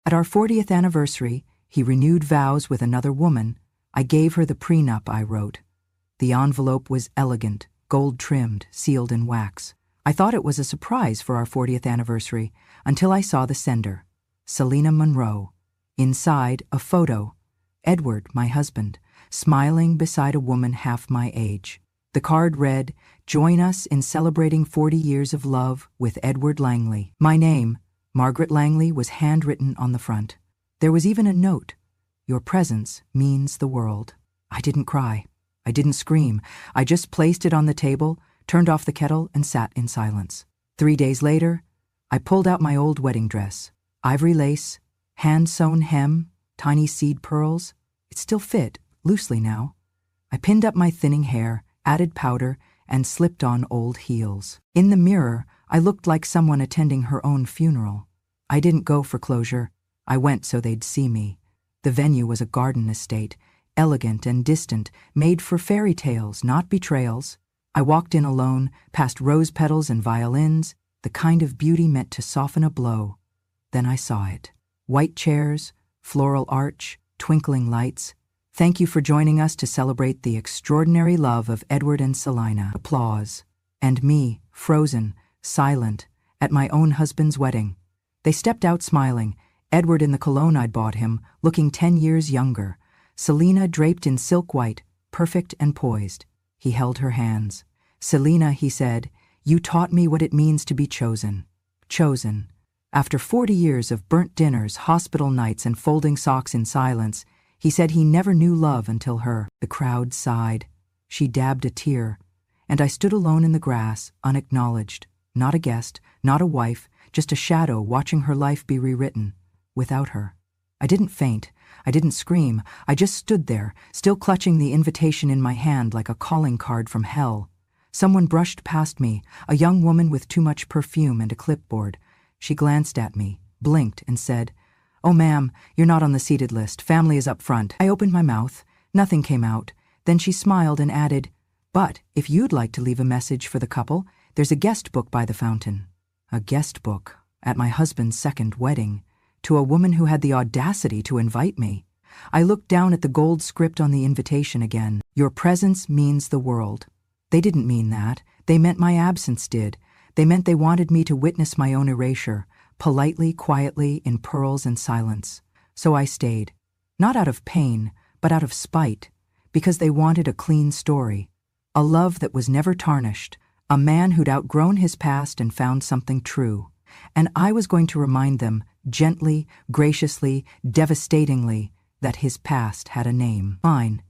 At our 40th anniversary, he renewed vows with another woman. I gave her the prenup I wrote. The envelope was elegant, gold-trimmed, sealed in wax. I thought it was a surprise for our 40th anniversary until I saw the sender, Selena Monroe. Inside, a photo, Edward, my husband, smiling beside a woman half my age. The card read, "Join us in celebrating 40 years of love with Edward Langley." My name, Margaret Langley, was handwritten on the front. There was even a note, "Your presence means the world." I didn't cry. I didn't scream. I just placed it on the table, turned off the kettle, and sat in silence. 3 days later, I pulled out my old wedding dress. Ivory lace, hand-sewn hem, tiny seed pearls. It still fit, loosely now. I pinned up my thinning hair, added powder, and slipped on old heels. In the mirror, I looked like someone attending her own funeral. I didn't go for closure. I went so they'd see me. The venue was a garden estate, elegant and distant, made for fairy tales, not betrayals. I walked in alone, past rose petals and violins, the kind of beauty meant to soften a blow. Then I saw it. White chairs, floral arch, twinkling lights. "Thank you for joining us to celebrate the extraordinary love of Edward and Selena." Applause. And me, frozen, silent, at my own husband's wedding. They stepped out smiling, Edward in the cologne I'd bought him, looking 10 years younger. Selena draped in silk white, perfect and poised. He held her hands. "Selena," he said, "you taught me what it means to be chosen." Chosen. After 40 years of burnt dinners, hospital nights, and folding socks in silence, he said he never knew love until her. The crowd sighed. She dabbed a tear. And I stood alone in the grass, unacknowledged. Not a guest, not a wife, just a shadow watching her life be rewritten. Without her. I didn't faint. I didn't scream. I just stood there, still clutching the invitation in my hand like a calling card from hell. Someone brushed past me, a young woman with too much perfume and a clipboard. She glanced at me, blinked, and said, "Oh, ma'am, you're not on the seated list. Family is up front." I opened my mouth. Nothing came out. Then she smiled and added, "But if you'd like to leave a message for the couple, there's a guest book by the fountain." A guest book at my husband's second wedding, to a woman who had the audacity to invite me. I looked down at the gold script on the invitation again. "Your presence means the world." They didn't mean that. They meant my absence did. They meant they wanted me to witness my own erasure, politely, quietly, in pearls and silence. So I stayed. Not out of pain, but out of spite, because they wanted a clean story. A love that was never tarnished, a man who'd outgrown his past and found something true. And I was going to remind them, gently, graciously, devastatingly, that his past had a name. Mine.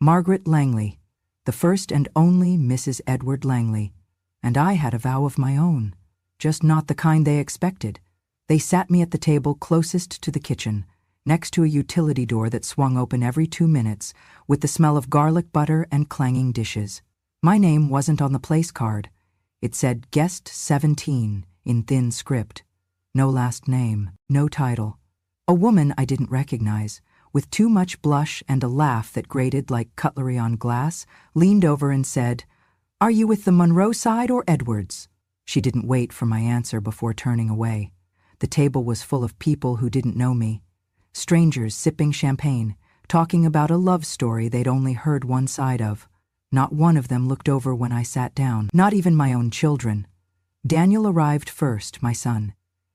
Margaret Langley, the first and only Mrs. Edward Langley. And I had a vow of my own, just not the kind they expected. They sat me at the table closest to the kitchen, next to a utility door that swung open every 2 minutes, with the smell of garlic butter and clanging dishes. My name wasn't on the place card. It said Guest 17 in thin script. No last name, no title. A woman I didn't recognize, with too much blush and a laugh that grated like cutlery on glass, leaned over and said, "Are you with the Monroe side or Edwards?" She didn't wait for my answer before turning away. The table was full of people who didn't know me. Strangers sipping champagne, talking about a love story they'd only heard one side of. Not one of them looked over when I sat down, not even my own children. Daniel arrived first, my son.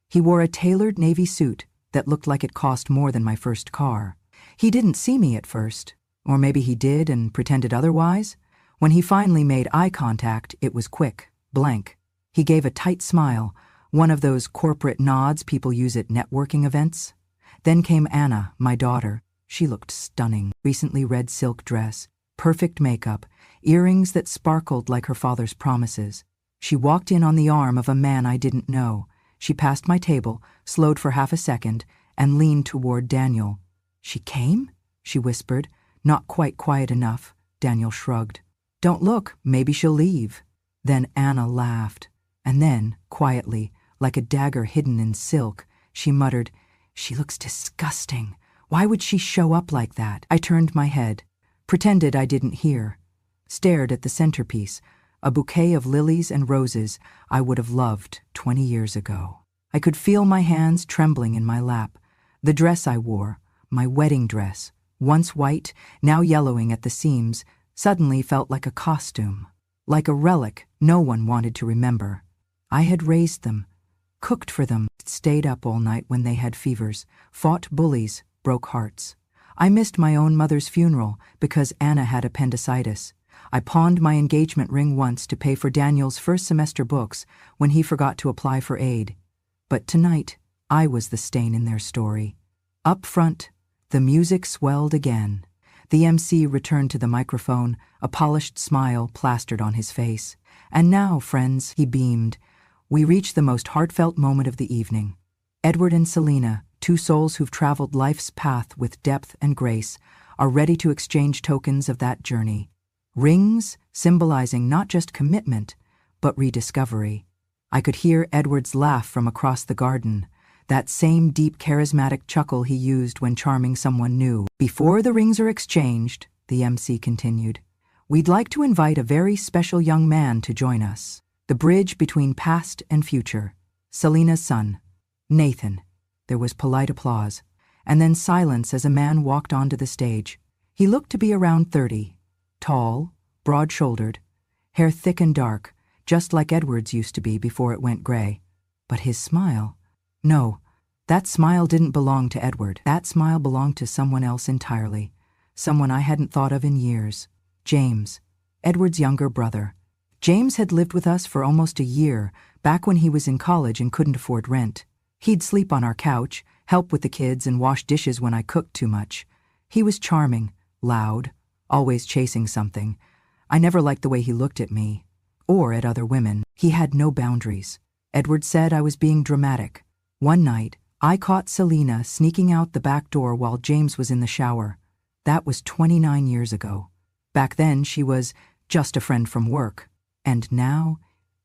He wore a tailored navy suit that looked like it cost more than my first car. He didn't see me at first, or maybe he did and pretended otherwise. When he finally made eye contact, it was quick, blank. He gave a tight smile, one of those corporate nods people use at networking events. Then came Anna, my daughter. She looked stunning. Recently red silk dress, perfect makeup, earrings that sparkled like her father's promises. She walked in on the arm of a man I didn't know. She passed my table, slowed for half a second, and leaned toward Daniel. "She came?" she whispered, not quite quiet enough. Daniel shrugged. "Don't look, maybe she'll leave." Then Anna laughed, and then, quietly, like a dagger hidden in silk, she muttered, "She looks disgusting. Why would she show up like that?" I turned my head, pretended I didn't hear, stared at the centerpiece, a bouquet of lilies and roses I would have loved 20 years ago. I could feel my hands trembling in my lap, The dress I wore, my wedding dress, once white, now yellowing at the seams, suddenly felt like a costume, like a relic no one wanted to remember. I had raised them, cooked for them, stayed up all night when they had fevers, fought bullies, broke hearts. I missed my own mother's funeral because Anna had appendicitis. I pawned my engagement ring once to pay for Daniel's first semester books when he forgot to apply for aid. But tonight, I was the stain in their story. Up front, the music swelled again. The MC returned to the microphone, a polished smile plastered on his face. And now, friends, he beamed, we reach the most heartfelt moment of the evening. Edward and Selina, two souls who've traveled life's path with depth and grace, are ready to exchange tokens of that journey. Rings symbolizing not just commitment, but rediscovery. I could hear Edward's laugh from across the garden, that same deep charismatic chuckle he used when charming someone new. Before the rings are exchanged, the MC continued, we'd like to invite a very special young man to join us. The bridge between past and future. Selina's son, Nathan. There was polite applause, and then silence as a man walked onto the stage. He looked to be around 30, tall, broad-shouldered, hair thick and dark, just like Edward's used to be before it went gray. But his smile... No, that smile didn't belong to Edward. That smile belonged to someone else entirely, someone I hadn't thought of in years. James, Edward's younger brother. James had lived with us for almost a year, back when he was in college and couldn't afford rent. He'd sleep on our couch, help with the kids, and wash dishes when I cooked too much. He was charming, loud, always chasing something. I never liked the way he looked at me, or at other women. He had no boundaries. Edward said I was being dramatic. One night, I caught Selina sneaking out the back door while James was in the shower. That was 29 years ago. Back then, she was just a friend from work. And now,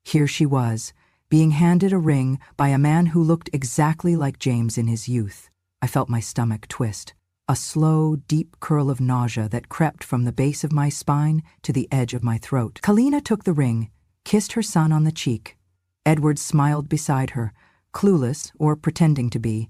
here she was, being handed a ring by a man who looked exactly like James in his youth. I felt my stomach twist, a slow, deep curl of nausea that crept from the base of my spine to the edge of my throat. Kalina took the ring, kissed her son on the cheek. Edward smiled beside her, clueless or pretending to be.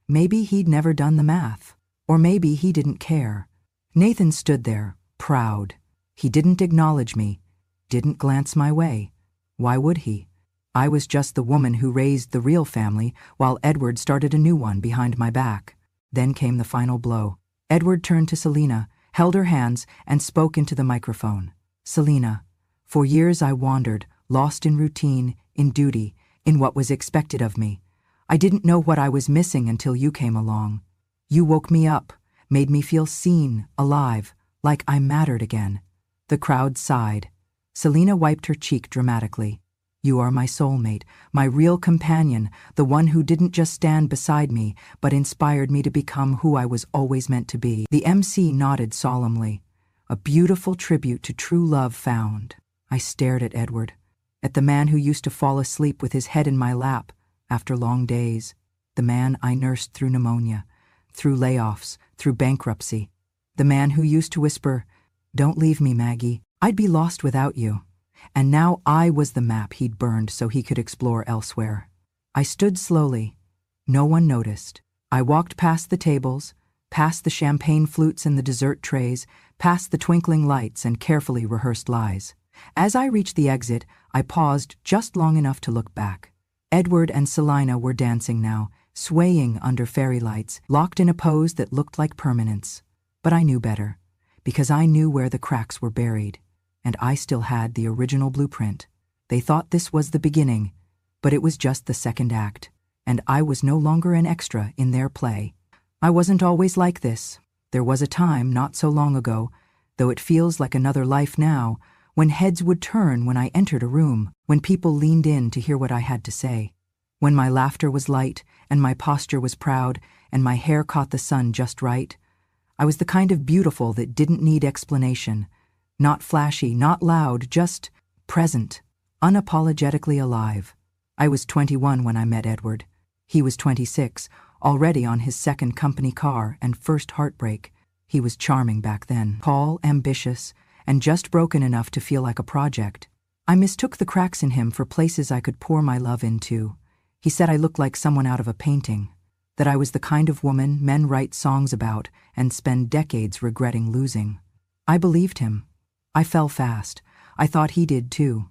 Maybe he'd never done the math, or maybe he didn't care. Nathan stood there, proud. He didn't acknowledge me, didn't glance my way. Why would he? I was just the woman who raised the real family while Edward started a new one behind my back. Then came the final blow. Edward turned to Selina, held her hands, and spoke into the microphone. Selina, for years I wandered, lost in routine, in duty, in what was expected of me. I didn't know what I was missing until you came along. You woke me up, made me feel seen, alive, like I mattered again. The crowd sighed. Selina wiped her cheek dramatically. You are my soulmate, my real companion, the one who didn't just stand beside me, but inspired me to become who I was always meant to be. The MC nodded solemnly. A beautiful tribute to true love found. I stared at Edward, at the man who used to fall asleep with his head in my lap after long days, the man I nursed through pneumonia, through layoffs, through bankruptcy, the man who used to whisper, "Don't leave me, Maggie, I'd be lost without you." And now I was the map he'd burned so he could explore elsewhere. I stood slowly. No one noticed. I walked past the tables, past the champagne flutes and the dessert trays, past the twinkling lights and carefully rehearsed lies. As I reached the exit, I paused just long enough to look back. Edward and Selina were dancing now, swaying under fairy lights, locked in a pose that looked like permanence. But I knew better, because I knew where the cracks were buried, and I still had the original blueprint. They thought this was the beginning, but it was just the second act, and I was no longer an extra in their play. I wasn't always like this. There was a time, not so long ago, though it feels like another life now, when heads would turn when I entered a room, when people leaned in to hear what I had to say, when my laughter was light and my posture was proud and my hair caught the sun just right. I was the kind of beautiful that didn't need explanation, not flashy, not loud, just present, unapologetically alive. I was 21 when I met Edward. He was 26, already on his second company car and first heartbreak. He was charming back then, tall, ambitious, and just broken enough to feel like a project. I mistook the cracks in him for places I could pour my love into. He said I looked like someone out of a painting. that I was the kind of woman men write songs about and spend decades regretting losing. I believed him. I fell fast. I thought he did too.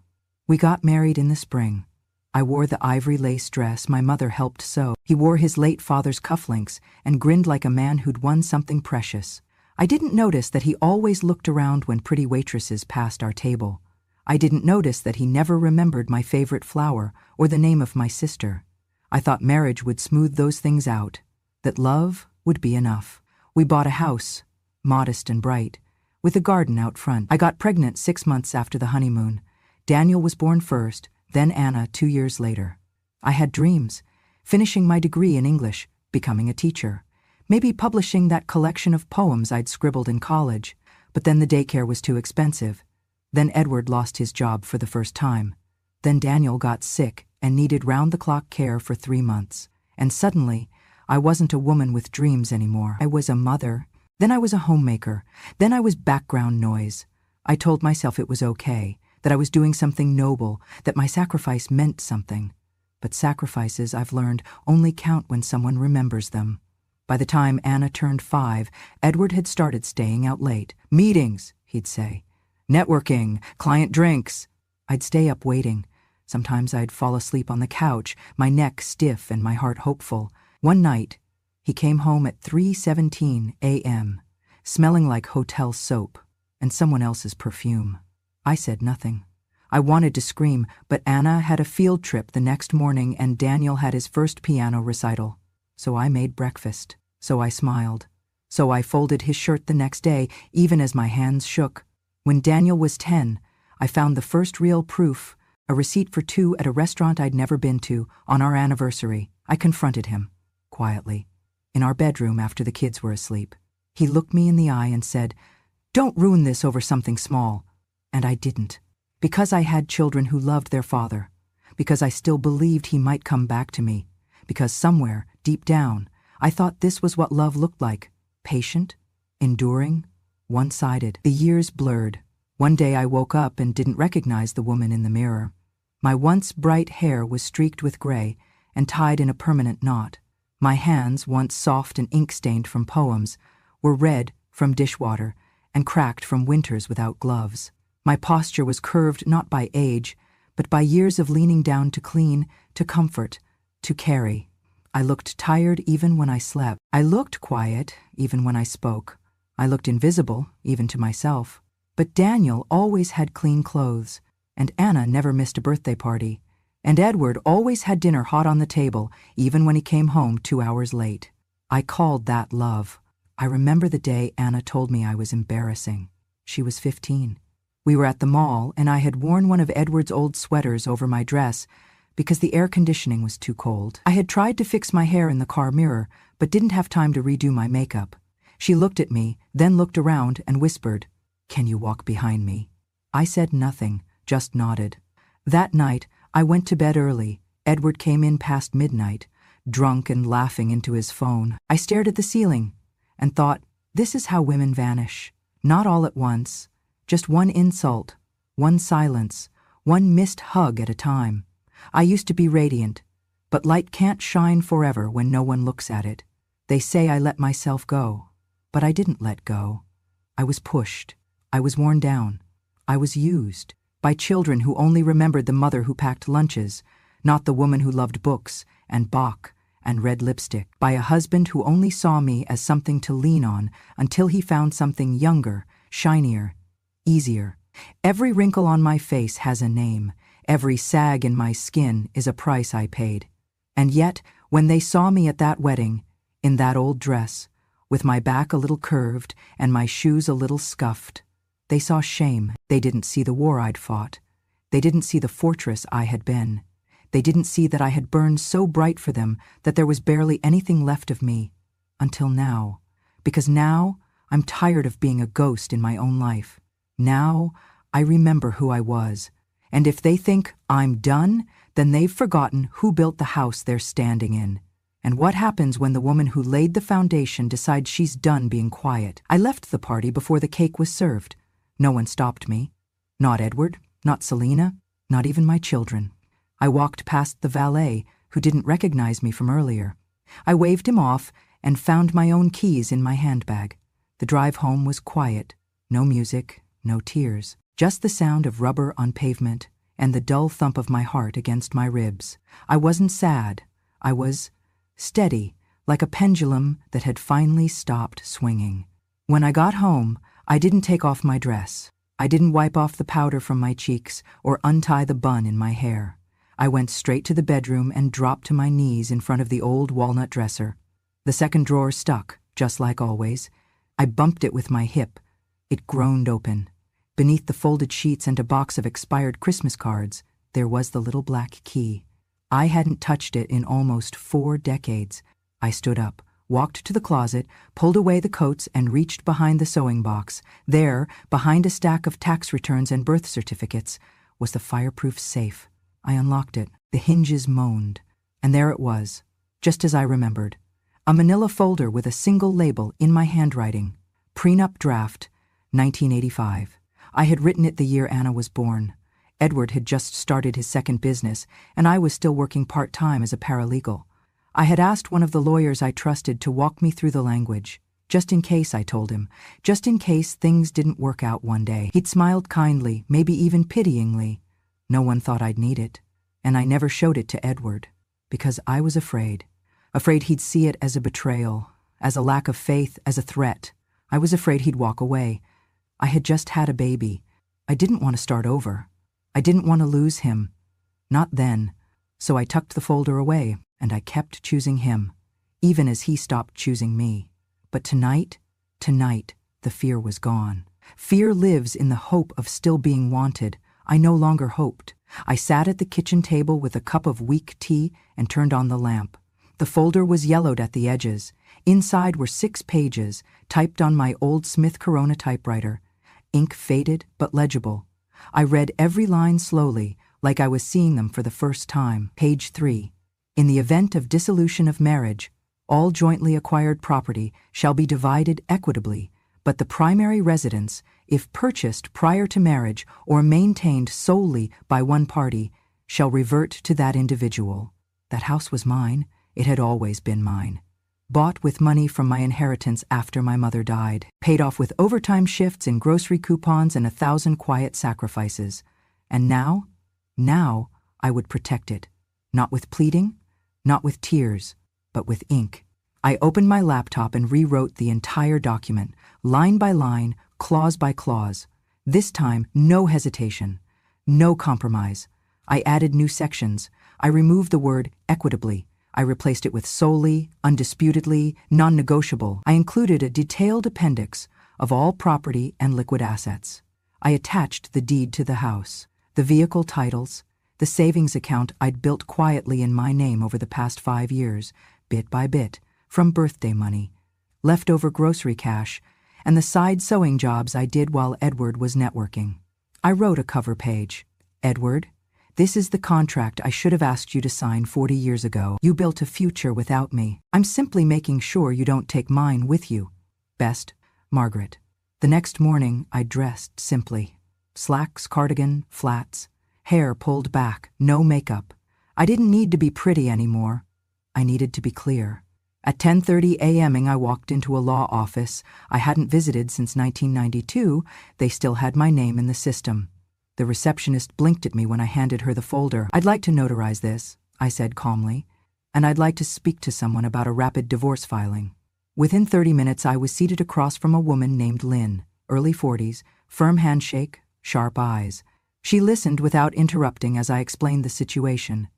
We got married in the spring. I wore the ivory lace dress my mother helped sew. He wore his late father's cufflinks and grinned like a man who'd won something precious. I didn't notice that he always looked around when pretty waitresses passed our table. I didn't notice that he never remembered my favorite flower or the name of my sister. I thought marriage would smooth those things out, that love would be enough. We bought a house, modest and bright, with a garden out front. I got pregnant 6 months after the honeymoon. Daniel was born first, then Anna 2 years later. I had dreams, finishing my degree in English, becoming a teacher, maybe publishing that collection of poems I'd scribbled in college, but then the daycare was too expensive. Then Edward lost his job for the first time. Then Daniel got sick and needed round-the-clock care for 3 months. And suddenly, I wasn't a woman with dreams anymore. I was a mother. Then I was a homemaker. Then I was background noise. I told myself it was okay, that I was doing something noble, that my sacrifice meant something. But sacrifices, I've learned, only count when someone remembers them. By the time Anna turned 5, Edward had started staying out late. Meetings, he'd say. Networking, client drinks. I'd stay up waiting. Sometimes I'd fall asleep on the couch, my neck stiff and my heart hopeful. One night, he came home at 3:17 a.m., smelling like hotel soap and someone else's perfume. I said nothing. I wanted to scream, but Anna had a field trip the next morning and Daniel had his first piano recital. So I made breakfast. So I smiled. So I folded his shirt the next day, even as my hands shook. When Daniel was 10, I found the first real proof, a receipt for 2 at a restaurant I'd never been to, on our anniversary. I confronted him, quietly, in our bedroom after the kids were asleep. He looked me in the eye and said, "Don't ruin this over something small." And I didn't. Because I had children who loved their father. Because I still believed he might come back to me. Because somewhere, deep down, I thought this was what love looked like. Patient, enduring, one-sided. The years blurred. One day I woke up and didn't recognize the woman in the mirror. My once bright hair was streaked with gray and tied in a permanent knot. My hands, once soft and ink-stained from poems, were red from dishwater and cracked from winters without gloves. My posture was curved not by age, but by years of leaning down to clean, to comfort, to carry. I looked tired even when I slept. I looked quiet even when I spoke. I looked invisible even to myself. But Daniel always had clean clothes, and Anna never missed a birthday party, and Edward always had dinner hot on the table, even when he came home 2 hours late. I called that love. I remember the day Anna told me I was embarrassing. She was 15. We were at the mall, and I had worn one of Edward's old sweaters over my dress because the air conditioning was too cold. I had tried to fix my hair in the car mirror, but didn't have time to redo my makeup. She looked at me, then looked around and whispered, "Can you walk behind me?" I said nothing, just nodded. That night, I went to bed early. Edward came in past midnight, drunk and laughing into his phone. I stared at the ceiling and thought, this is how women vanish. Not all at once, just one insult, one silence, one missed hug at a time. I used to be radiant, but light can't shine forever when no one looks at it. They say I let myself go, but I didn't let go. I was pushed. I was worn down. I was used by children who only remembered the mother who packed lunches, not the woman who loved books and Bach and red lipstick, by a husband who only saw me as something to lean on until he found something younger, shinier, easier. Every wrinkle on my face has a name. Every sag in my skin is a price I paid. And yet, when they saw me at that wedding, in that old dress, with my back a little curved and my shoes a little scuffed, they saw shame. They didn't see the war I'd fought. They didn't see the fortress I had been. They didn't see that I had burned so bright for them that there was barely anything left of me. Until now. Because now, I'm tired of being a ghost in my own life. Now, I remember who I was. And if they think I'm done, then they've forgotten who built the house they're standing in. And what happens when the woman who laid the foundation decides she's done being quiet? I left the party before the cake was served. No one stopped me. Not Edward, not Selena, not even my children. I walked past the valet, who didn't recognize me from earlier. I waved him off and found my own keys in my handbag. The drive home was quiet. No music, no tears. Just the sound of rubber on pavement and the dull thump of my heart against my ribs. I wasn't sad. I was steady, like a pendulum that had finally stopped swinging. When I got home, I didn't take off my dress. I didn't wipe off the powder from my cheeks or untie the bun in my hair. I went straight to the bedroom and dropped to my knees in front of the old walnut dresser. The second drawer stuck, just like always. I bumped it with my hip. It groaned open. Beneath the folded sheets and a box of expired Christmas cards, there was the little black key. I hadn't touched it in almost 4 decades. I stood up, walked to the closet, pulled away the coats, and reached behind the sewing box. There, behind a stack of tax returns and birth certificates, was the fireproof safe. I unlocked it. The hinges moaned. And there it was, just as I remembered. A manila folder with a single label in my handwriting. Prenup draft, 1985. I had written it the year Anna was born. Edward had just started his second business, and I was still working part-time as a paralegal. I had asked one of the lawyers I trusted to walk me through the language. Just in case, I told him. Just in case things didn't work out one day. He'd smiled kindly, maybe even pityingly. No one thought I'd need it. And I never showed it to Edward. Because I was afraid. Afraid he'd see it as a betrayal, as a lack of faith, as a threat. I was afraid he'd walk away. I had just had a baby. I didn't want to start over. I didn't want to lose him. Not then. So I tucked the folder away, and I kept choosing him, even as he stopped choosing me. But tonight, the fear was gone. Fear lives in the hope of still being wanted. I no longer hoped. I sat at the kitchen table with a cup of weak tea and turned on the lamp. The folder was yellowed at the edges. Inside were 6 pages, typed on my old Smith Corona typewriter. Ink faded but legible. I read every line slowly, like I was seeing them for the first time. Page 3. In the event of dissolution of marriage, all jointly acquired property shall be divided equitably, but the primary residence, if purchased prior to marriage or maintained solely by one party, shall revert to that individual. That house was mine. It had always been mine. Bought with money from my inheritance after my mother died, paid off with overtime shifts and grocery coupons and 1,000 quiet sacrifices. And now I would protect it. Not with pleading, not with tears, but with ink. I opened my laptop and rewrote the entire document, line by line, clause by clause. This time, no hesitation, no compromise. I added new sections. I removed the word equitably. I replaced it with solely, undisputedly, non-negotiable. I included a detailed appendix of all property and liquid assets. I attached the deed to the house, the vehicle titles, the savings account I'd built quietly in my name over the past 5 years, bit by bit, from birthday money, leftover grocery cash, and the side sewing jobs I did while Edward was networking. I wrote a cover page. Edward, this is the contract I should have asked you to sign 40 years ago. You built a future without me. I'm simply making sure you don't take mine with you. Best, Margaret. The next morning, I dressed simply. Slacks, cardigan, flats, hair pulled back, no makeup. I didn't need to be pretty anymore. I needed to be clear. At 10:30 a.m. I walked into a law office I hadn't visited since 1992. They still had my name in the system. The receptionist blinked at me when I handed her the folder. I'd like to notarize this, I said calmly, and I'd like to speak to someone about a rapid divorce filing. Within 30 minutes, I was seated across from a woman named Lynn, early 40s, firm handshake, sharp eyes. She listened without interrupting as I explained the situation.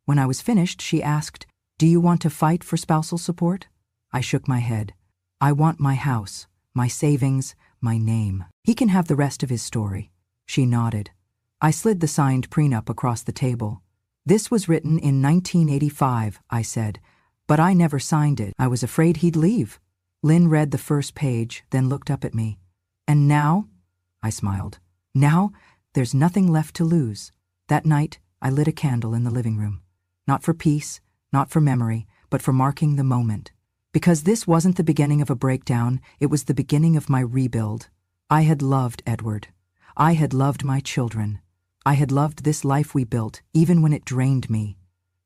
When I was finished, she asked, "Do you want to fight for spousal support?" I shook my head. "I want my house, my savings, my name. He can have the rest of his story." She nodded. I slid the signed prenup across the table. "This was written in 1985, I said, "but I never signed it. I was afraid he'd leave." Lynn read the first page, then looked up at me. "And now?" I smiled. "Now, there's nothing left to lose." That night, I lit a candle in the living room. Not for peace, not for memory, but for marking the moment. Because this wasn't the beginning of a breakdown, it was the beginning of my rebuild. I had loved Edward. I had loved my children. I had loved this life we built, even when it drained me.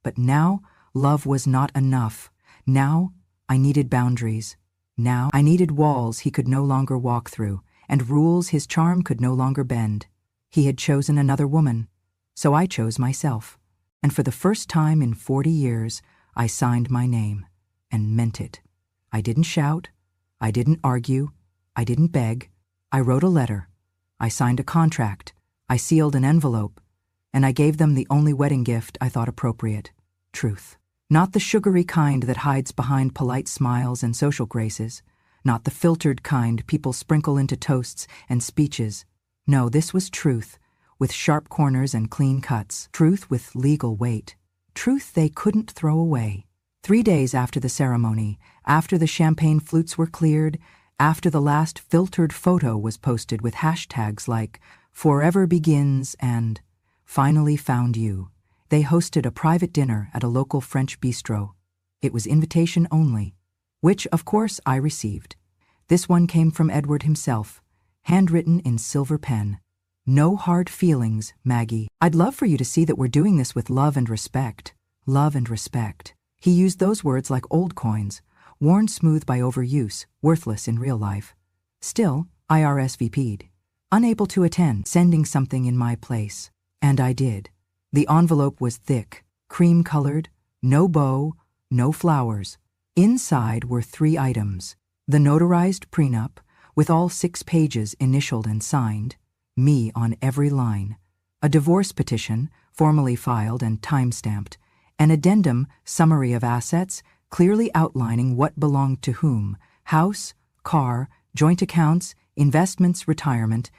But now, love was not enough. Now, I needed boundaries. Now, I needed walls he could no longer walk through, and rules his charm could no longer bend. He had chosen another woman, so I chose myself. And for the first time in 40 years, I signed my name, and meant it. I didn't shout, I didn't argue, I didn't beg. I wrote a letter, I signed a contract, I sealed an envelope, and I gave them the only wedding gift I thought appropriate: truth. Not the sugary kind that hides behind polite smiles and social graces, not the filtered kind people sprinkle into toasts and speeches. No, this was truth, with sharp corners and clean cuts, truth with legal weight, truth they couldn't throw away. 3 days after the ceremony, after the champagne flutes were cleared, after the last filtered photo was posted with hashtags like "Forever Begins" and "Finally Found You," they hosted a private dinner at a local French bistro. It was invitation only, which, of course, I received. This one came from Edward himself, handwritten in silver pen. "No hard feelings, Maggie. I'd love for you to see that we're doing this with love and respect. Love and respect." He used those words like old coins, worn smooth by overuse, worthless in real life. Still, I RSVP'd, unable to attend, sending something in my place. And I did. The envelope was thick, cream-colored, no bow, no flowers. Inside were 3 items: the notarized prenup, with all 6 pages initialed and signed, me on every line; a divorce petition, formally filed and time-stamped; an addendum summary of assets, clearly outlining what belonged to whom: house, car, joint accounts, investments, retirement;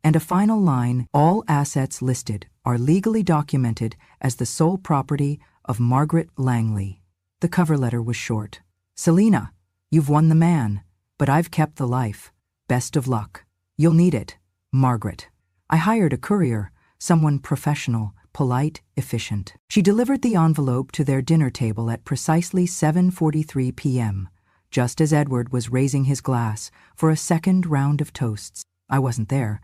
and a final line: all assets listed are legally documented as the sole property of Margaret Langley. The cover letter was short. "Selina, you've won the man, but I've kept the life. Best of luck. You'll need it. Margaret." I hired a courier, someone professional, polite, efficient. She delivered the envelope to their dinner table at precisely 7:43 p.m., just as Edward was raising his glass for a second round of toasts. I wasn't there,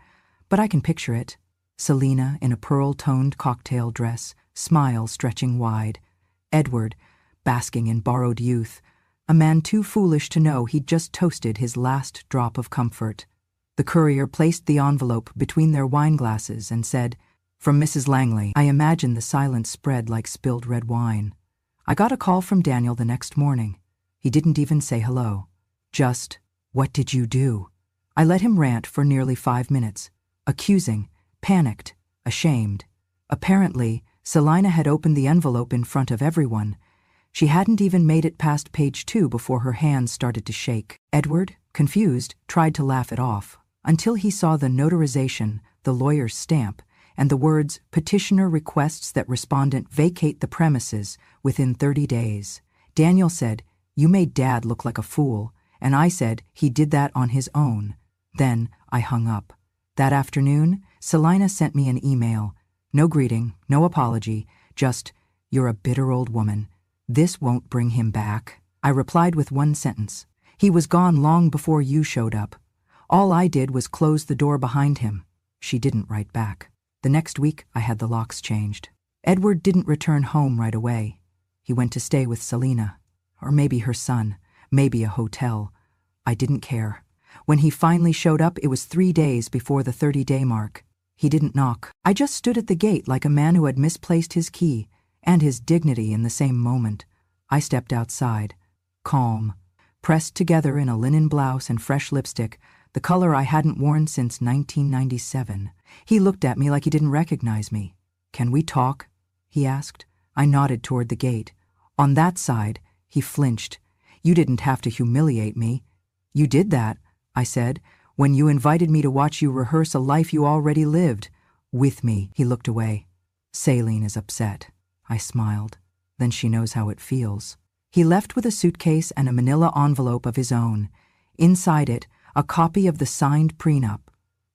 but I can picture it. Selina in a pearl-toned cocktail dress, smile stretching wide. Edward, basking in borrowed youth, a man too foolish to know he'd just toasted his last drop of comfort. The courier placed the envelope between their wine glasses and said, "From Mrs. Langley." I imagined the silence spread like spilled red wine. I got a call from Daniel the next morning. He didn't even say hello. Just, "What did you do?" I let him rant for nearly 5 minutes, accusing, panicked, ashamed. Apparently, Selina had opened the envelope in front of everyone. She hadn't even made it past page 2 before her hands started to shake. Edward, confused, tried to laugh it off, until he saw the notarization, the lawyer's stamp, and the words, "Petitioner requests that respondent vacate the premises within 30 days. Daniel said, "You made Dad look like a fool," and I said he did that on his own. Then I hung up. That afternoon, Selina sent me an email. No greeting, no apology, just, "You're a bitter old woman. This won't bring him back." I replied with one sentence. "He was gone long before you showed up. All I did was close the door behind him." She didn't write back. The next week, I had the locks changed. Edward didn't return home right away. He went to stay with Selina. Or maybe her son, maybe a hotel. I didn't care. When he finally showed up, it was 3 days before the 30-day mark. He didn't knock. I just stood at the gate like a man who had misplaced his key and his dignity in the same moment. I stepped outside, calm, pressed together in a linen blouse and fresh lipstick, the color I hadn't worn since 1997. He looked at me like he didn't recognize me. "Can we talk?" he asked. I nodded toward the gate. On that side, he flinched. "You didn't have to humiliate me." "You did that," I said, "when you invited me to watch you rehearse a life you already lived. With me." He looked away. "Celine is upset." I smiled. "Then she knows how it feels." He left with a suitcase and a manila envelope of his own. Inside it, a copy of the signed prenup,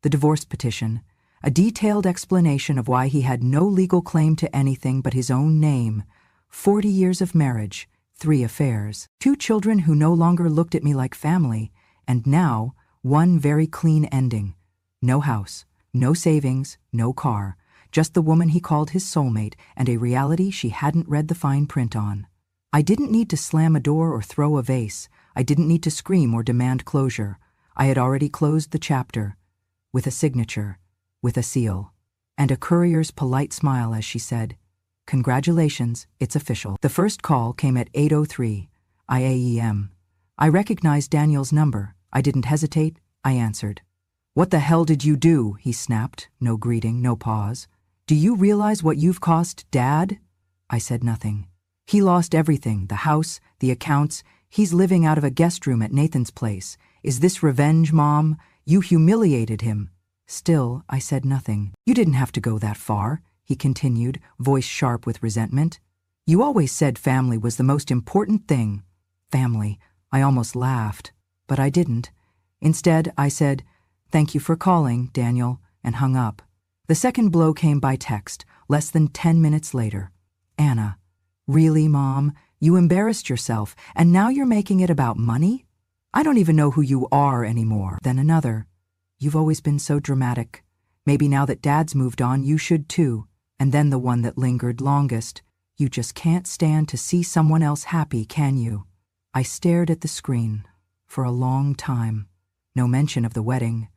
the divorce petition, a detailed explanation of why he had no legal claim to anything but his own name, 40 years of marriage, 3 affairs, 2 children who no longer looked at me like family, and now, one very clean ending. No house, no savings, no car, just the woman he called his soulmate and a reality she hadn't read the fine print on. I didn't need to slam a door or throw a vase. I didn't need to scream or demand closure. I had already closed the chapter, with a signature, with a seal, and a courier's polite smile as she said, "Congratulations, it's official." The first call came at 8:03 IAEM. I recognized Daniel's number. I didn't hesitate. I answered. "What the hell did you do?" he snapped. No greeting, no pause. "Do you realize what you've cost, Dad?" I said nothing. "He lost everything, the house, the accounts. He's living out of a guest room at Nathan's place. Is this revenge, Mom? You humiliated him." Still, I said nothing. "You didn't have to go that far," he continued, voice sharp with resentment. "You always said family was the most important thing." Family. I almost laughed, but I didn't. Instead, I said, "Thank you for calling, Daniel," and hung up. The second blow came by text, less than 10 minutes later. "Anna, really, Mom? You embarrassed yourself, and now you're making it about money? I don't even know who you are anymore." Then another. "You've always been so dramatic. Maybe now that Dad's moved on, you should too." And then the one that lingered longest. "You just can't stand to see someone else happy, can you?" I stared at the screen for a long time. No mention of the wedding.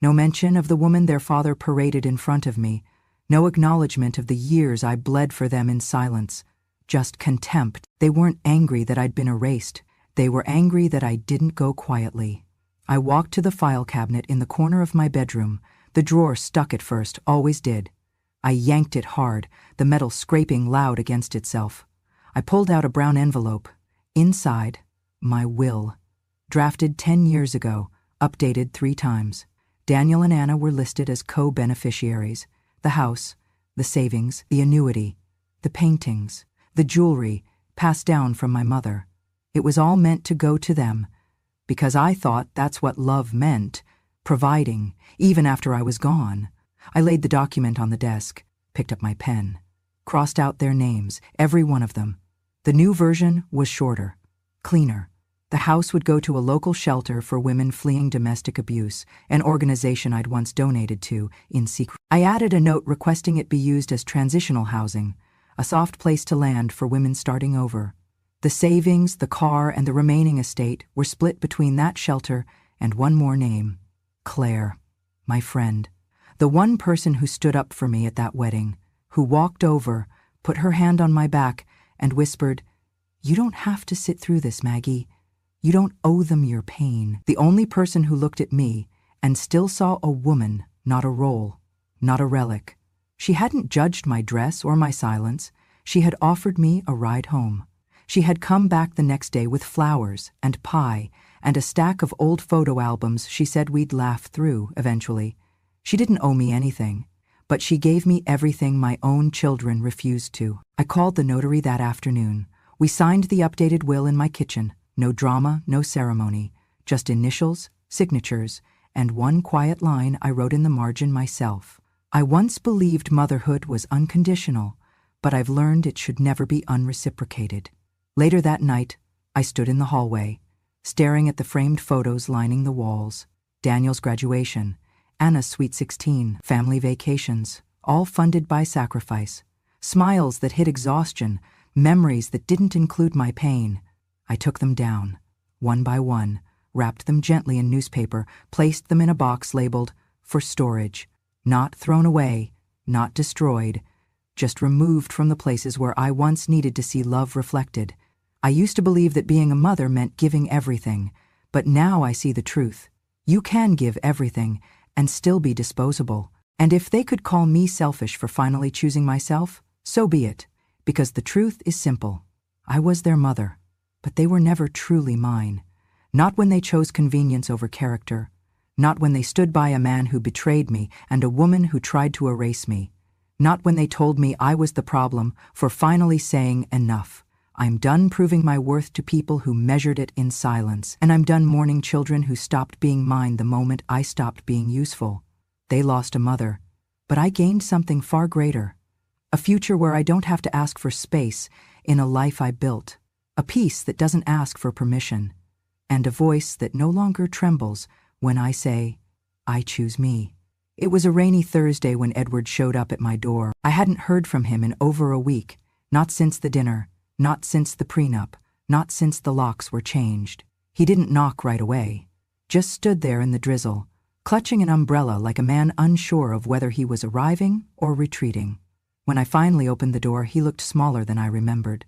No mention of the woman their father paraded in front of me. No acknowledgement of the years I bled for them in silence. Just contempt. They weren't angry that I'd been erased. They were angry that I didn't go quietly. I walked to the file cabinet in the corner of my bedroom. The drawer stuck at first, always did. I yanked it hard, the metal scraping loud against itself. I pulled out a brown envelope. Inside, my will. Drafted 10 years ago, updated 3 times. Daniel and Anna were listed as co-beneficiaries. The house, the savings, the annuity, the paintings, the jewelry, passed down from my mother. It was all meant to go to them, because I thought that's what love meant, providing, even after I was gone. I laid the document on the desk, picked up my pen, crossed out their names, every one of them. The new version was shorter, cleaner. The house would go to a local shelter for women fleeing domestic abuse, an organization I'd once donated to in secret. I added a note requesting it be used as transitional housing, a soft place to land for women starting over. The savings, the car, and the remaining estate were split between that shelter and one more name, Claire, my friend. The one person who stood up for me at that wedding, who walked over, put her hand on my back, and whispered, "You don't have to sit through this, Maggie. You don't owe them your pain." The only person who looked at me and still saw a woman, not a role, not a relic. She hadn't judged my dress or my silence. She had offered me a ride home. She had come back the next day with flowers and pie and a stack of old photo albums she said we'd laugh through eventually. She didn't owe me anything, but she gave me everything my own children refused to. I called the notary that afternoon. We signed the updated will in my kitchen. No drama, no ceremony, just initials, signatures, and one quiet line I wrote in the margin myself. I once believed motherhood was unconditional, but I've learned it should never be unreciprocated. Later that night, I stood in the hallway, staring at the framed photos lining the walls. Daniel's graduation, Anna's sweet 16, family vacations, all funded by sacrifice. Smiles that hid exhaustion, memories that didn't include my pain. I took them down, one by one, wrapped them gently in newspaper, placed them in a box labeled, "For storage." Not thrown away, not destroyed, just removed from the places where I once needed to see love reflected. I used to believe that being a mother meant giving everything, but now I see the truth. You can give everything and still be disposable. And if they could call me selfish for finally choosing myself, so be it, because the truth is simple. I was their mother. But they were never truly mine. Not when they chose convenience over character. Not when they stood by a man who betrayed me and a woman who tried to erase me. Not when they told me I was the problem for finally saying enough. I'm done proving my worth to people who measured it in silence, and I'm done mourning children who stopped being mine the moment I stopped being useful. They lost a mother, but I gained something far greater. A future where I don't have to ask for space in a life I built. A peace that doesn't ask for permission, and a voice that no longer trembles when I say, "I choose me." It was a rainy Thursday when Edward showed up at my door. I hadn't heard from him in over a week, not since the dinner, Not since the prenup, not since the locks were changed. He didn't knock right away. Just stood there in the drizzle, clutching an umbrella like a man unsure of whether he was arriving or retreating. When I finally opened the door, he looked smaller than I remembered.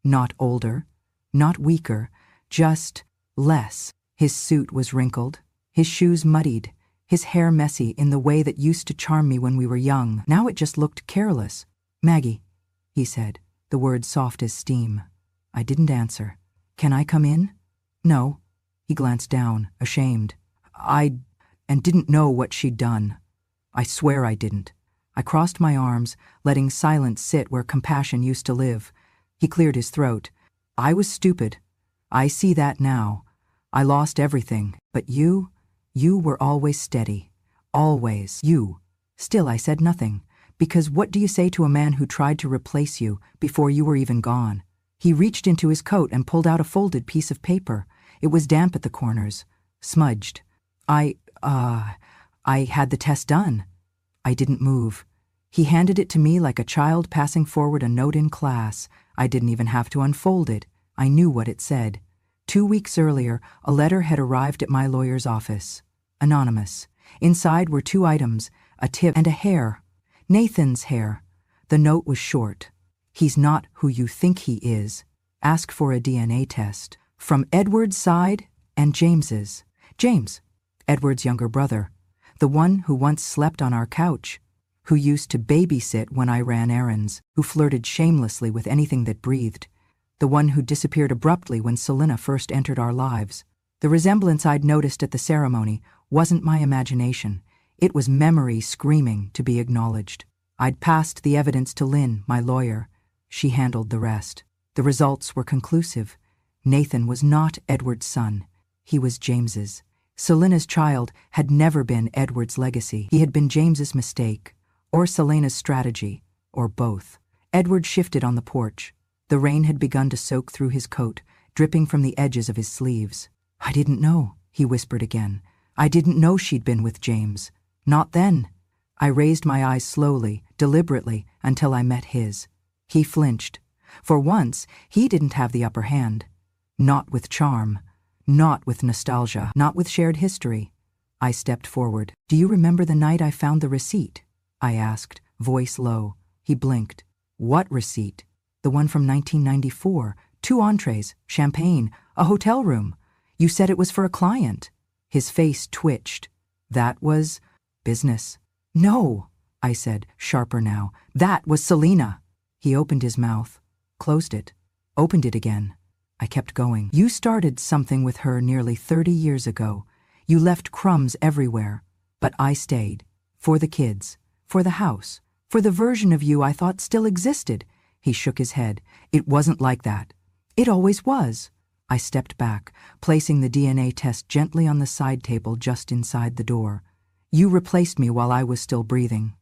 Not older, not weaker, just less. His suit was wrinkled, his shoes muddied, his hair messy in the way that used to charm me when we were young. Now it just looked careless. "Maggie," he said, the words soft as steam. I didn't answer. "Can I come in?" "No." He glanced down, ashamed. And didn't know what she'd done. I swear I didn't. I crossed my arms, letting silence sit where compassion used to live. He cleared his throat. "I was stupid. I see that now. I lost everything, but you were always steady. Always. You." Still I said nothing, because what do you say to a man who tried to replace you before you were even gone? He reached into his coat and pulled out a folded piece of paper. It was damp at the corners, smudged. I had the test done." I didn't move. He handed it to me like a child passing forward a note in class. I didn't even have to unfold it. I knew what it said. 2 weeks earlier, a letter had arrived at my lawyer's office. Anonymous. Inside were 2 items, a tip and a hair. Nathan's hair. The note was short. "He's not who you think he is. Ask for a DNA test." From Edward's side and James's. James, Edward's younger brother. The one who once slept on our couch. Who used to babysit when I ran errands. Who flirted shamelessly with anything that breathed. The one who disappeared abruptly when Selina first entered our lives. The resemblance I'd noticed at the ceremony wasn't my imagination. It was memory screaming to be acknowledged. I'd passed the evidence to Lynn, my lawyer. She handled the rest. The results were conclusive. Nathan was not Edward's son. He was James's. Selina's child had never been Edward's legacy. He had been James's mistake, or Selena's strategy, or both. Edward shifted on the porch. The rain had begun to soak through his coat, dripping from the edges of his sleeves. "I didn't know," he whispered again. "I didn't know she'd been with James. Not then." I raised my eyes slowly, deliberately, until I met his. He flinched. For once, he didn't have the upper hand. Not with charm. Not with nostalgia. Not with shared history. I stepped forward. "Do you remember the night I found the receipt?" I asked, voice low. He blinked. "What receipt?" "The one from 1994. 2 entrees, champagne, a hotel room. You said it was for a client." His face twitched. "That was business." "No," I said, sharper now. "That was Selina." He opened his mouth, closed it, opened it again. I kept going. "You started something with her nearly 30 years ago. You left crumbs everywhere. But I stayed. For the kids. For the house. For the version of you I thought still existed." He shook his head. "It wasn't like that." "It always was." I stepped back, placing the DNA test gently on the side table just inside the door. "You replaced me while I was still breathing,"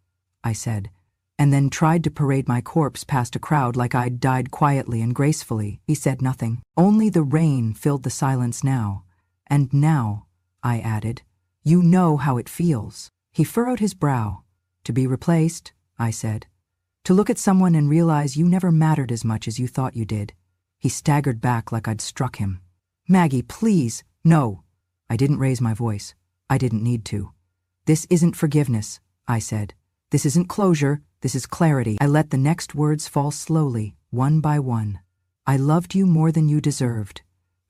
I said, "and then tried to parade my corpse past a crowd like I'd died quietly and gracefully." He said nothing. Only the rain filled the silence now. "And now," I added, "you know how it feels." He furrowed his brow. "To be replaced," I said. "To look at someone and realize you never mattered as much as you thought you did." He staggered back like I'd struck him. "Maggie, please." "No." I didn't raise my voice. I didn't need to. "This isn't forgiveness," I said. "This isn't closure. This is clarity." I let the next words fall slowly, one by one. "I loved you more than you deserved,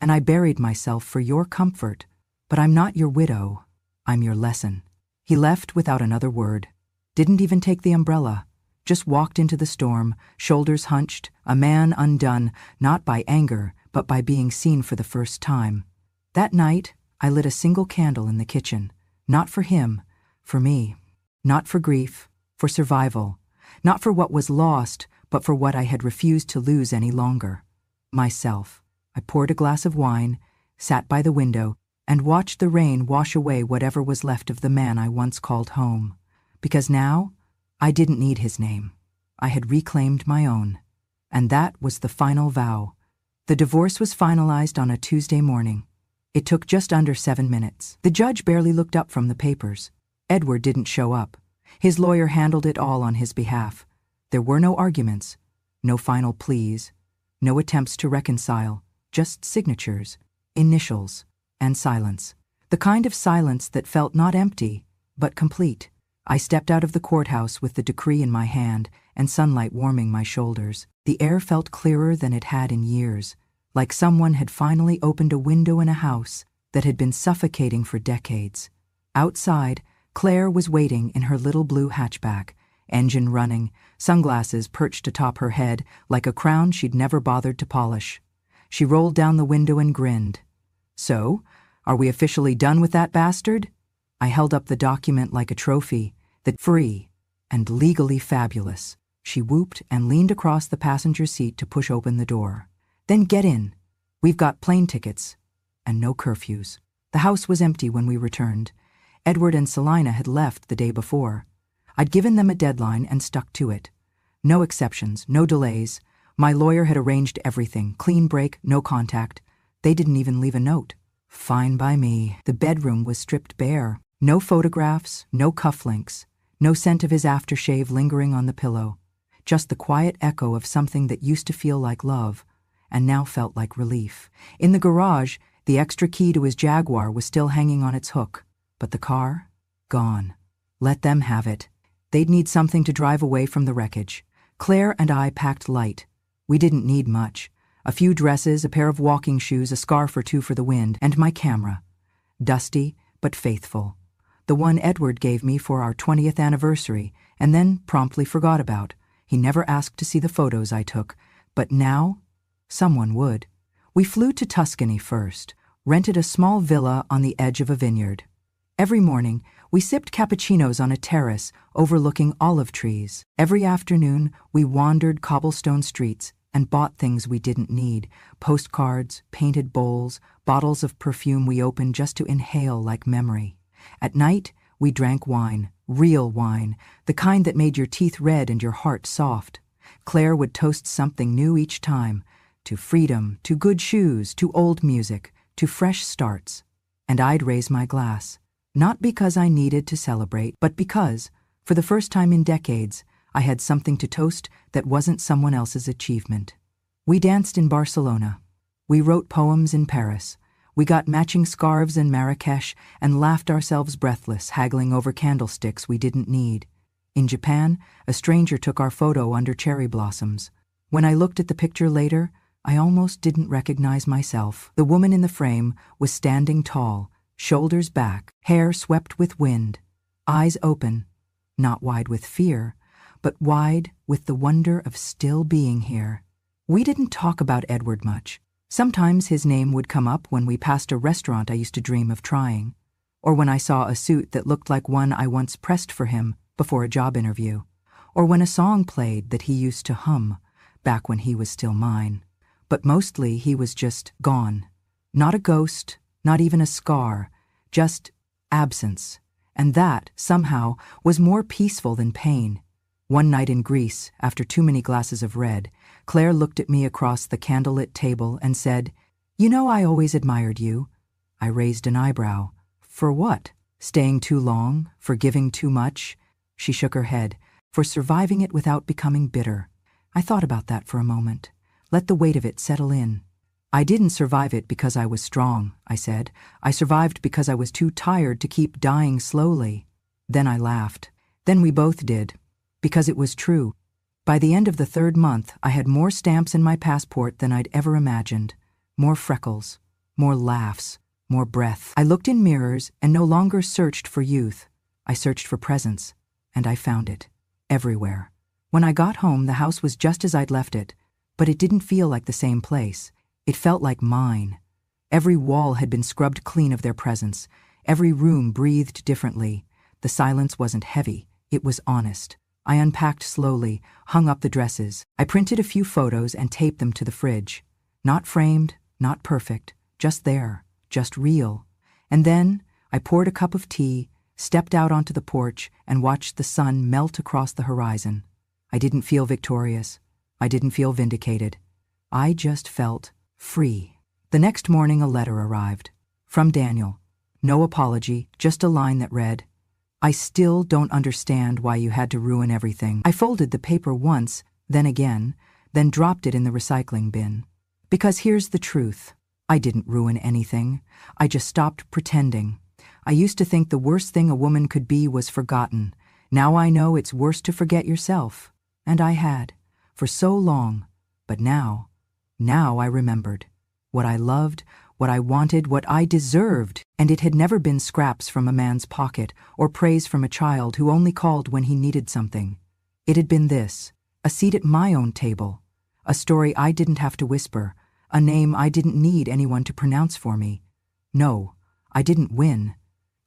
and I buried myself for your comfort, but I'm not your widow. I'm your lesson." He left without another word. Didn't even take the umbrella. Just walked into the storm, shoulders hunched, a man undone, not by anger, but by being seen for the first time. That night, I lit a single candle in the kitchen. Not for him, for me. Not for grief, for survival. Not for what was lost, but for what I had refused to lose any longer. Myself. I poured a glass of wine, sat by the window, and watched the rain wash away whatever was left of the man I once called home. Because now, I didn't need his name. I had reclaimed my own. And that was the final vow. The divorce was finalized on a Tuesday morning. It took just under 7 minutes. The judge barely looked up from the papers. Edward didn't show up. His lawyer handled it all on his behalf. There were no arguments, no final pleas, No attempts to reconcile, just signatures, initials, and silence. The kind of silence that felt not empty, but complete. I stepped out of the courthouse with the decree in my hand and sunlight warming my shoulders. The air felt clearer than it had in years, like someone had finally opened a window in a house that had been suffocating for decades. Outside, Claire was waiting in her little blue hatchback, engine running, sunglasses perched atop her head like a crown she'd never bothered to polish. She rolled down the window and grinned. "So, are we officially done with that bastard?" I held up the document like a trophy, that free and legally fabulous. She whooped and leaned across the passenger seat to push open the door. "Then get in. We've got plane tickets and no curfews." The house was empty when we returned. Edward and Selina had left the day before. I'd given them a deadline and stuck to it. No exceptions, no delays. My lawyer had arranged everything, clean break, no contact. They didn't even leave a note. Fine by me. The bedroom was stripped bare. No photographs, no cufflinks, no scent of his aftershave lingering on the pillow. Just the quiet echo of something that used to feel like love, and now felt like relief. In the garage, the extra key to his Jaguar was still hanging on its hook. But the car? Gone. Let them have it. They'd need something to drive away from the wreckage. Claire and I packed light. We didn't need much. A few dresses, a pair of walking shoes, a scarf or two for the wind, and my camera. Dusty, but faithful. The one Edward gave me for our 20th anniversary, and then promptly forgot about. He never asked to see the photos I took, but now, someone would. We flew to Tuscany first, rented a small villa on the edge of a vineyard. Every morning, we sipped cappuccinos on a terrace overlooking olive trees. Every afternoon, we wandered cobblestone streets and bought things we didn't need, postcards, painted bowls, bottles of perfume we opened just to inhale like memory. At night, we drank wine, real wine, the kind that made your teeth red and your heart soft. Claire would toast something new each time, to freedom, to good shoes, to old music, to fresh starts. And I'd raise my glass. Not because I needed to celebrate, but because, for the first time in decades, I had something to toast that wasn't someone else's achievement. We danced in Barcelona. We wrote poems in Paris. We got matching scarves in Marrakesh and laughed ourselves breathless, haggling over candlesticks we didn't need. In Japan, a stranger took our photo under cherry blossoms. When I looked at the picture later, I almost didn't recognize myself. The woman in the frame was standing tall, shoulders back, hair swept with wind, eyes open, not wide with fear, but wide with the wonder of still being here. We didn't talk about Edward much. Sometimes his name would come up when we passed a restaurant I used to dream of trying, or when I saw a suit that looked like one I once pressed for him before a job interview, or when a song played that he used to hum back when he was still mine. But mostly he was just gone. Not a ghost, not even a scar, just absence. And that, somehow, was more peaceful than pain. One night in Greece, after too many glasses of red, Claire looked at me across the candlelit table and said, "You know, I always admired you." I raised an eyebrow. "For what? Staying too long? For giving too much?" She shook her head. "For surviving it without becoming bitter." I thought about that for a moment. Let the weight of it settle in. "I didn't survive it because I was strong," I said. "I survived because I was too tired to keep dying slowly." Then I laughed. Then we both did. Because it was true. By the end of the 3rd month, I had more stamps in my passport than I'd ever imagined. More freckles, more laughs, more breath. I looked in mirrors and no longer searched for youth. I searched for presence, and I found it. Everywhere. When I got home, the house was just as I'd left it, but it didn't feel like the same place. It felt like mine. Every wall had been scrubbed clean of their presence. Every room breathed differently. The silence wasn't heavy. It was honest. I unpacked slowly, hung up the dresses. I printed a few photos and taped them to the fridge. Not framed, not perfect, just there, just real. And then I poured a cup of tea, stepped out onto the porch, and watched the sun melt across the horizon. I didn't feel victorious. I didn't feel vindicated. I just felt free. The next morning a letter arrived. From Daniel. No apology, just a line that read, "I still don't understand why you had to ruin everything." I folded the paper once, then again, then dropped it in the recycling bin. Because here's the truth. I didn't ruin anything. I just stopped pretending. I used to think the worst thing a woman could be was forgotten. Now I know it's worse to forget yourself. And I had, for so long. But now I remembered. What I loved, what I wanted, what I deserved, and it had never been scraps from a man's pocket or praise from a child who only called when he needed something. It had been this, a seat at my own table, a story I didn't have to whisper, a name I didn't need anyone to pronounce for me. No, I didn't win.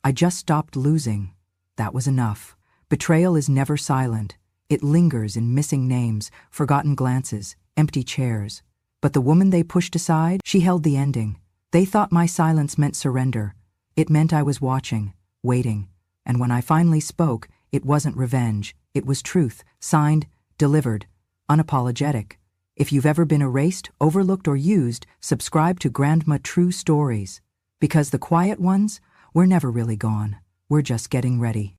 I just stopped losing. That was enough. Betrayal is never silent. It lingers in missing names, forgotten glances, empty chairs. But the woman they pushed aside, she held the ending. They thought my silence meant surrender. It meant I was watching, waiting. And when I finally spoke, it wasn't revenge. It was truth, signed, delivered, unapologetic. If you've ever been erased, overlooked, or used, subscribe to Grandma True Stories. Because the quiet ones, we're never really gone. We're just getting ready.